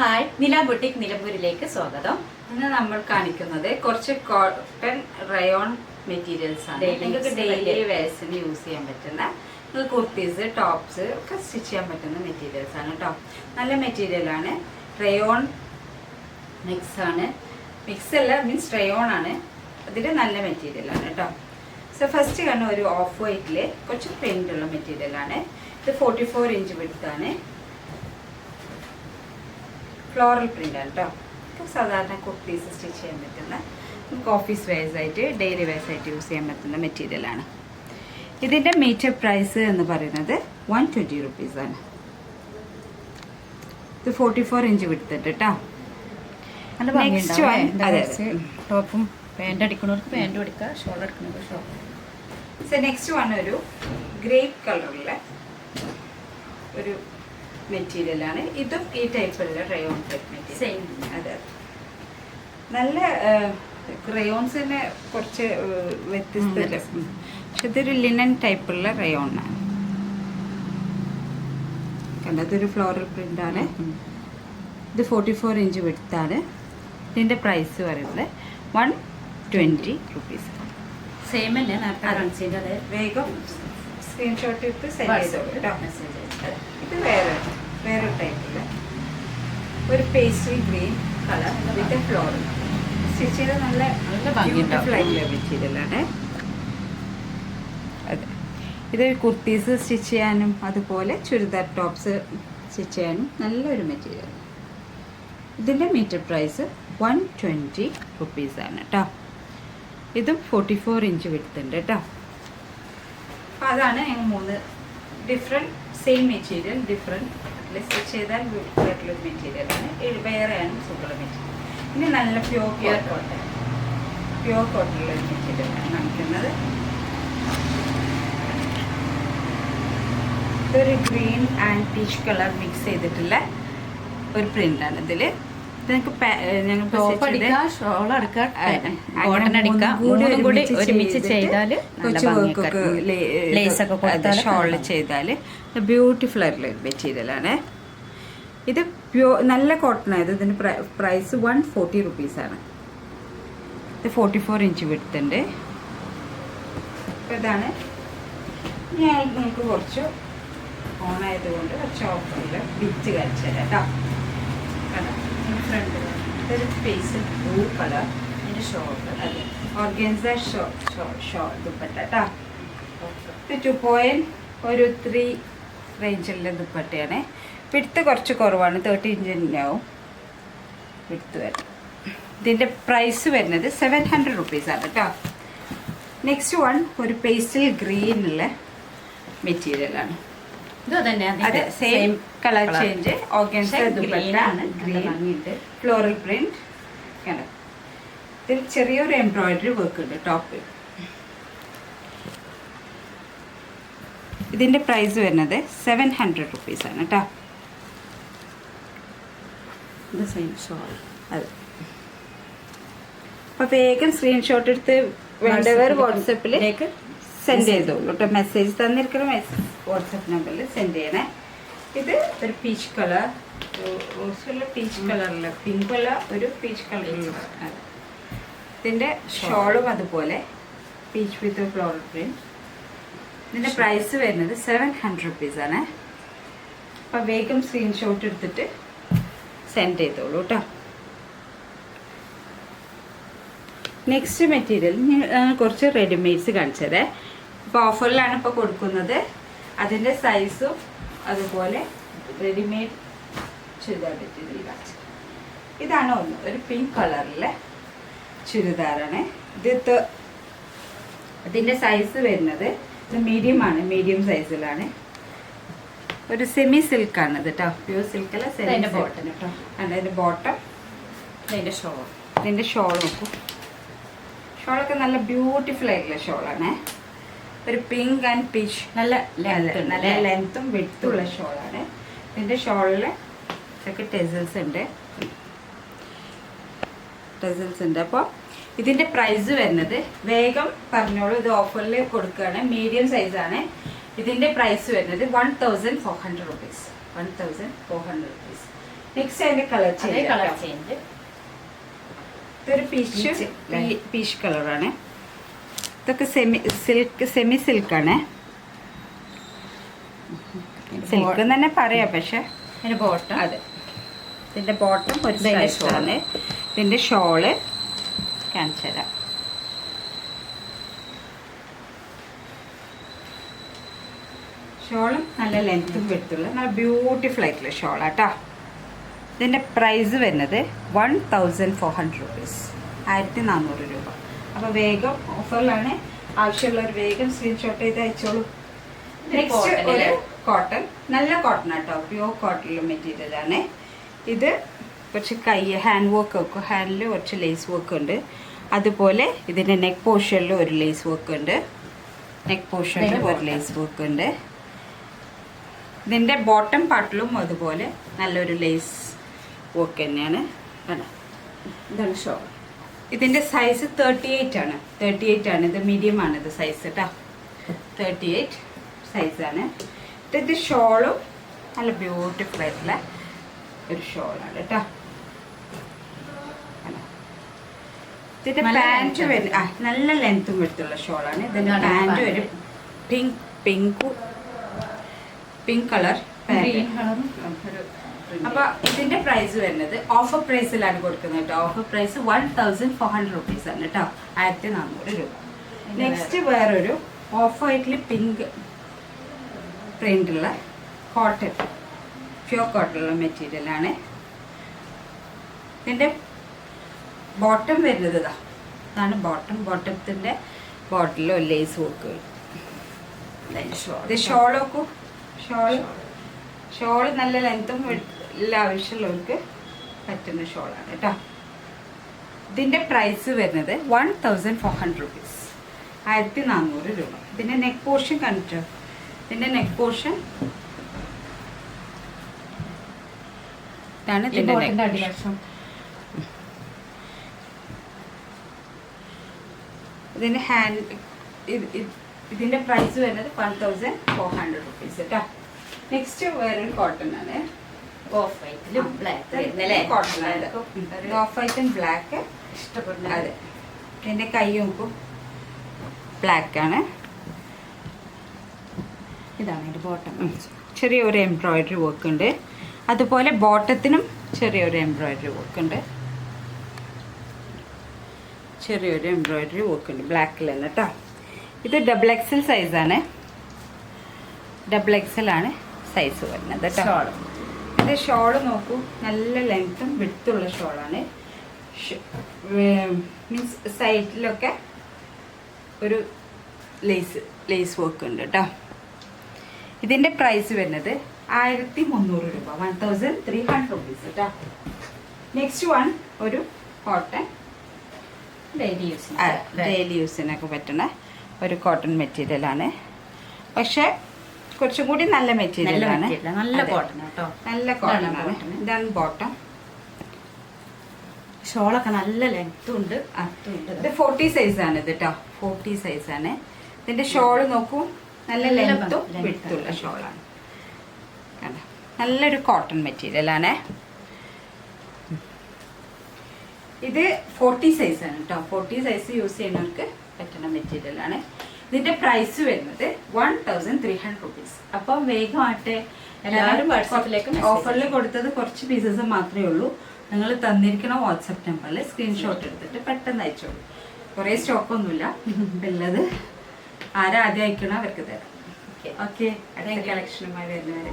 Hi, നില boutique നിലമ്പൂരിലേക്ക് സ്വാഗതം. ഇന്ന് നമ്മൾ കാണിക്കുന്നത് കുറച്ച് കോട്ടൺ റയോൺ മെറ്റീരിയൽസ് ആണ്. നിങ്ങൾക്ക് ഡെയിലി വെയർസിന് യൂസ് ചെയ്യാൻ പറ്റുന്ന കുർത്തീസ്, ടോപ്സ് ഒക്കെ സ്റ്റിച്ച് ചെയ്യാൻ പറ്റുന്ന മെറ്റീരിയൽസ് ആണ് കേട്ടോ. നല്ല മെറ്റീരിയലാണ്. റയോൺ മിക്സ് ആണ്. മിക്സ് അല്ല, മീൻസ് റയോൺ ആണ്. അതിൽ നല്ല മെറ്റീരിയലാണ് കേട്ടോ. സോ ഫസ്റ്റ് കാണുന്ന ഒരു ഓഫ് വൈറ്റിൽ കുറച്ച് പ്രിന്റ് ഉള്ള മെറ്റീരിയലാണ്. ഇത് 44 ഇഞ്ച് വിടുത്താണ്. ഫ്ലോറൽ പ്രിന്റ് ആണ് കേട്ടോ. സാധാരണ കുർത്തീസ് സ്റ്റിച്ച് ചെയ്യാൻ പറ്റുന്ന, നമുക്ക് ഓഫീസ് വെയർസ് ആയിട്ട് ഡെയിലി വെയർസ് ആയിട്ട് യൂസ് ചെയ്യാൻ പറ്റുന്ന മെറ്റീരിയലാണ്. ഇതിൻ്റെ മീറ്റർ പ്രൈസ് എന്ന് പറയുന്നത് 120 റുപ്പീസാണ്. ഇത് 44 ഇഞ്ച് വിടുത്തിട്ട് കേട്ടോ. ടോപ്പും പാൻറ് അടിക്കുന്നവർക്ക് പാൻറ്റും അടിക്കുക, ഷോൾ അടിക്കുന്നവർക്ക് ഷോൾ. സോ നെക്സ്റ്റ് വൺ ഒരു ഗ്രേപ്പ് കളറിലെ ഒരു മെറ്റീരിയലാണ്. ഇതും ഈ ടൈപ്പുള്ള റയോൺ ടൈപ്പ് മെറ്റീരിയൽ. സെയിം. അതെ, നല്ല റയോൺസിന് കുറച്ച് വ്യത്യസ്തമല്ല, പക്ഷെ ഇതൊരു ലിനൻ ടൈപ്പുള്ള റയോണാണ്. കണ്ടതൊരു ഫ്ലോറൽ പ്രിൻ്റാണ്. ഇത് 44 ഇഞ്ച് വിടുത്താണ്. ഇതിൻ്റെ പ്രൈസ് പറയുന്നത് 120 റുപ്പീസ്. സെയിം അല്ലേ നേരത്തെ കാണിച്ചത്? അതെ. വേഗം സ്ക്രീൻഷോട്ട് എടുത്ത് സെൻഡ് ചെയ്തോളൂ കേട്ടോ. ഇത് വേറെ ടൈപ്പില്ല, ഒരു പേസ്ട്രി ഗ്രീൻ കളർ വിത്ത് ഫ്ലോറൽ സ്റ്റിച്ച് ചെയ്ത നല്ല ബ്യൂട്ടിഫുൾ ആയിട്ടുള്ള മെറ്റീരിയലാണ്. അതെ, ഇത് കുർത്തീസ് സ്റ്റിച്ച് ചെയ്യാനും അതുപോലെ ചുരിദാർ ടോപ്സ് സ്റ്റിച്ച് ചെയ്യാനും നല്ലൊരു മെറ്റീരിയൽ. ഇതിൻ്റെ മീറ്റർ പ്രൈസ് 120 റുപ്പീസാണ് കേട്ടോ. ഇതും 44 ഇഞ്ച് വിടുത്തുണ്ട് കേട്ടോ. അപ്പോൾ അതാണ് ഞങ്ങൾ 3 different same material, different stitch ചെയ്താൽ ബ്യൂട്ടിഫുൾ ആയിട്ടുള്ള മെറ്റീരിയലാണ്. വേറെയാണ് സൂപ്പർ മെറ്റീരിയൽ. ഇനി നല്ല പ്യുവർ കോട്ടൺ ഉള്ള ഒരു മെറ്റീരിയലാണ് കാണിക്കുന്നത്. ഇതൊരു green and peach colour mix ചെയ്തിട്ടുള്ള ഒരു പ്രിൻ്റാണ്. ഇതിൽ ഷോള് ചെയ്താല് ബ്യൂട്ടിഫുൾ ആയിട്ടുള്ള മെറ്റീരിയലാണ്. ഇത് നല്ല കോട്ടൺ ആയത്. ഇതിന്റെ പ്രൈസ് 140 റുപ്പീസാണ്. ഇത് 44 ഇഞ്ച് വിടുത്തുണ്ട്. ഇതാണ് ഞാൻ നമുക്ക് കുറച്ച് ഓണായതുകൊണ്ട് കുറച്ച് ഓഫറിൽ ബിറ്റ് കഴിച്ചു തരാം കേട്ടോ. ഫ്രണ്ട് ഇതൊരു ഫേസ് ബ്ലൂ കളർ, അതിൻ്റെ ഷോൾഡർ അതെ ഓർഗൻസ ഷോൾ ദുപ്പട്ട കേട്ടോ. ഇത് 2.3 റേഞ്ചിലുള്ള ദുപ്പട്ടയാണ്. വിടുത്ത് കുറച്ച് കുറവാണ്, 30 ഇഞ്ചിനാവും വിടുത്ത് വരും. ഇതിൻ്റെ പ്രൈസ് വരുന്നത് 700 റുപ്പീസാണ് കേട്ടോ. നെക്സ്റ്റ് വൺ ഒരു പേസ്റ്റൽ ഗ്രീനുള്ള മെറ്റീരിയലാണ്. അതെ, സെയിം കളർ ചേഞ്ച്. ഓർഗൻസ ദുപ്പട്ടയാണ്, ഗ്രീൻ ഫ്ലോറൽ പ്രിന്റ്. കണ്ടോ, ഇതിൽ ചെറിയൊരു എംബ്രോയിഡറി വർക്ക് ഉണ്ട് ടോപ്പ്. ഇതിൻ്റെ പ്രൈസ് വരുന്നത് 700 റുപ്പീസാണ് കേട്ടോ. ഇത് സെയിം ഷോൾ. അതെ, അപ്പോൾ വേഗം സ്ക്രീൻഷോട്ട് എടുത്ത് വേണ്ടവർ വാട്സപ്പിലേക്ക് സെൻഡ് ചെയ്തോളൂ കേട്ടോ. മെസ്സേജ് തന്നിരിക്കുന്ന വാട്സപ്പ് നമ്പറിൽ സെൻഡ് ചെയ്യണേ. ഇത് ഒരു പീച്ച് കളർ, റോസുള്ള പീച്ച് കളറിൽ പിങ്ക് അല്ല, ഒരു പീച്ച് കളറിൽ. ഇതിൻ്റെ ഷോളും അതുപോലെ പീച്ച് വിത്ത് ഫ്ലോറൽ പ്രിന്റ്. ഇതിൻ്റെ പ്രൈസ് വരുന്നത് 700 റുപ്പീസാണ്. അപ്പോൾ വേഗം സ്ക്രീൻഷോട്ട് എടുത്തിട്ട് സെൻഡ് ചെയ്തോളൂ കേട്ടോ. നെക്സ്റ്റ് മെറ്റീരിയൽ ഞാൻ കുറച്ച് റെഡിമെയ്ഡ്സ് കാണിച്ചത്. ഇപ്പോൾ ഓഫറിലാണ് ഇപ്പോൾ കൊടുക്കുന്നത്. അതിൻ്റെ സൈസും അതുപോലെ റെഡിമെയ്ഡ് ചുരിദാർ മെറ്റീരിയൽ കാണിച്ചത്. ഇതാണ് ഒന്ന്, ഒരു പിങ്ക് കളറിലെ ചുരിദാറാണ്. ഇതിൻ്റെ സൈസ് വരുന്നത് ഇത് മീഡിയമാണ്, മീഡിയം സൈസിലാണ്. ഒരു സെമി സിൽക്കാണ് ഇത് കേട്ടോ, പ്യൂർ സിൽക്കല്ല. അതിൻ്റെ ബോട്ടം കേട്ടോ, അതിൻ്റെ ബോട്ടം, അതിൻ്റെ ഷോൾ. ഇതിൻ്റെ ഷോൾ നോക്കൂ, ഷോളൊക്കെ നല്ല ബ്യൂട്ടിഫുൾ ആയിട്ടുള്ള ഷോളാണ്. ഒരു പിങ്ക് ആൻഡ് പീച്ച്, നല്ല ലെങ്ത്തും വിഡ്ത്തുള്ള ഷോളാണ്. ഇതിൻ്റെ ഷോളിൽ ഇതൊക്കെ ടെസൽസ് ഉണ്ട്. അപ്പോൾ ഇതിൻ്റെ പ്രൈസ് വരുന്നത് വേഗം പറഞ്ഞോളൂ, ഇത് ഓഫറിൽ കൊടുക്കുകയാണ്. മീഡിയം സൈസാണ്. ഇതിൻ്റെ പ്രൈസ് വരുന്നത് 1400 റുപ്പീസ്. 1400 റുപ്പീസ്. നെക്സ്റ്റ് അതിന്റെ കളർ അതേ കളർ ചേഞ്ച്. ചേഞ്ച്. ഇതൊരു പീച്ച് കളറാണ്. ഇതൊക്കെ സെമി സിൽക്കാണ്. സിൽക്ക് തന്നെ പറയാം, പക്ഷെ അതിന്റെ ബോട്ടം. അതെ, ഇതിന്റെ ബോട്ടം ഒരു സൈസാണ്. ഇതിന്റെ ഷോള് കാണിച്ചു തരാം. ഷോളും നല്ല ലെങ്ത്തും വിടുത്തുള്ള നല്ല ബ്യൂട്ടിഫുൾ ആയിട്ടുള്ള ഷോളാട്ടോ. ഇതിൻ്റെ പ്രൈസ് വരുന്നത് 1400 rupees, 1400 രൂപ. അപ്പോൾ വേഗം ഓഫറിലാണ്, ആവശ്യമുള്ളവർ വേഗം സ്ക്രീൻഷോട്ട് ചെയ്ത് അയച്ചോളൂ. നെക്സ്റ്റ് ഒരു കോട്ടൺ, നല്ല കോട്ടൺ ആട്ടോ, പ്യൂർ കോട്ടണിലെ മെറ്റീരിയലാണ്. ഇത് കുറച്ച് ഹാൻഡ് വർക്ക് വെക്കും, ഹാൻഡിൽ കുറച്ച് ലേസ് വർക്ക് ഉണ്ട്. അതുപോലെ ഇതിൻ്റെ നെക്ക് പോർഷനിൽ ഒരു ലേസ് വർക്ക് ഉണ്ട്, നെക്ക് പോർഷനിൽ ഒരു ലേസ് വർക്ക് ഉണ്ട്. ഇതിൻ്റെ ബോട്ടം പാർട്ടിലും അതുപോലെ നല്ലൊരു ലേസ് വർക്ക് തന്നെയാണ്. ഇതാണ് ഷോൾ. ഇതിൻ്റെ സൈസ് 38 ആണ്. 38 ആണ്. ഇത് മീഡിയം ആണ് ഇത് സൈസ് കേട്ടോ. 38 സൈസാണ്. ഇതിൻ്റെ ഷോളും നല്ല ബ്യൂട്ടിഫുൾ ആയിട്ടുള്ള ഒരു ഷോളാണ് കേട്ടോ. ഇതിൻ്റെ പാൻറ്റ് നല്ല ലെങ്ത്തും എടുത്തുള്ള ഷോളാണ്. ഇതിൻ്റെ പാൻറ്റ് ഒരു പിങ്ക് കളർ ഒരു. അപ്പൊ ഇതിന്റെ പ്രൈസ് വരുന്നത് ഓഫർ പ്രൈസിലാണ് കൊടുക്കുന്നത് കേട്ടോ. ഓഫർ പ്രൈസ് 1400 rupees ആണ് കേട്ടോ, 1400 രൂപ. നെക്സ്റ്റ് വേറൊരു ഓഫ് വൈറ്റിൽ പിങ്ക് പ്രിന്റുള്ള കോട്ടൺ, പ്യൂർ കോട്ടണുള്ള മെറ്റീരിയലാണ്. ഇതിന്റെ ബോട്ടം വരുന്നത് ഇതാണ് ബോട്ടം. ബോട്ടത്തിന്റെ ബോട്ടിലോ ലേസ് വർക്ക്. ഇത് ഷോൾ നോക്കൂ, ഷോള് നല്ല ലെങ്ത്തും ആവശ്യമുള്ളവർക്ക് പറ്റുന്ന ഷോളാണ് കേട്ടോ. ഇതിൻ്റെ പ്രൈസ് വരുന്നത് 1400 rupees, 1400 രൂപ. ഇതിൻ്റെ നെക്ക് പോർഷൻ കണ്ടിട്ടോ. ഇതിൻ്റെ നെക്ക് പോർഷൻ ഇതാണ്. ഇതിൻ്റെ അടിവശം. ഇതിൻ്റെ ഇതിൻ്റെ പ്രൈസ് വരുന്നത് 1400 rupees കേട്ടോ. നെക്സ്റ്റ് വേറൊരു കോട്ടൺ ആണ്. ഓഫ് വൈറ്റിലും ബ്ലാക്ക് കോട്ടൺ ആണ്. ഓഫ് വൈറ്റും ബ്ലാക്ക് ഇഷ്ടപ്പെടുന്ന. അതെ, എൻ്റെ കൈയും ബ്ലാക്ക് ആണ്. ഇതാണ് അതിന്റെ ബോട്ടം. ചെറിയൊരു എംബ്രോയിഡറി വർക്ക് ഉണ്ട്. അതുപോലെ ബോട്ടത്തിനും ചെറിയൊരു എംബ്രോയിഡറി വർക്ക് ഉണ്ട്. ചെറിയൊരു എംബ്രോയിഡറി വർക്ക് ഉണ്ട് ബ്ലാക്കിൽ തന്നെ കേട്ടോ. ഇത് XXL സൈസാണ്. XXL ആണ് സൈസ് വരുന്നത് കേട്ടോ. ഇത് ഷോള് നോക്കൂ, നല്ല ലെങ്ത്തും വിടുത്തുള്ള ഷോളാണ്. മീൻസ് സൈഡിലൊക്കെ ഒരു ലേസ് വർക്ക് ഉണ്ട് കേട്ടോ. ഇതിൻ്റെ പ്രൈസ് വരുന്നത് 1300 രൂപ, 1300 rupees കേട്ടോ. നെക്സ്റ്റ് വൺ ഒരു കോട്ടൺ, ഡെയിലി യൂസിനൊക്കെ പറ്റുന്ന ഒരു കോട്ടൺ മെറ്റീരിയലാണ്. പക്ഷെ കുറച്ചും കൂടി നല്ല മെറ്റീരിയലാണ്. നല്ല കോട്ടൺ കേട്ടോ, നല്ല കോട്ടൺ ആണ്. ഇതാണ് ബോട്ടം. ഷോളൊക്കെ നല്ല ലെങ്ത്തും ഉണ്ട്. ഇത് 40 സൈസാണ് ഇത് കേട്ടോ, 40 സൈസാണ്. ഇതിന്റെ ഷോള് നോക്കൂ, നല്ല ലെങ്ത്തും വിടുത്തുള്ള ഷോളാണ്. നല്ലൊരു കോട്ടൺ മെറ്റീരിയലാണ്. ഇത് 40 സൈസാണ് കേട്ടോ. 40 സൈസ് യൂസ് ചെയ്യുന്നവർക്ക് പറ്റുന്ന മെറ്റീരിയലാണ്. ഇതിന്റെ പ്രൈസ് വരുന്നത് 1300 rupees. അപ്പം വേഗമായിട്ട് എല്ലാവരും വാട്സാപ്പിലേക്ക്. ഓഫറിൽ കൊടുത്തത് കുറച്ച് പീസസ് മാത്രമേ ഉള്ളൂ. നിങ്ങൾ തന്നിരിക്കുന്ന വാട്സാപ്പ് നമ്പറിൽ സ്ക്രീൻഷോട്ട് എടുത്തിട്ട് പെട്ടെന്ന് അയച്ചോളൂ. കുറേ സ്റ്റോക്കൊന്നുമില്ല ഉള്ളത്. ആരാദ്യം അയക്കണോ അവർക്ക് തരാം. ഓക്കെ, അടുത്ത കളക്ഷനുമായി വരുന്നവരെ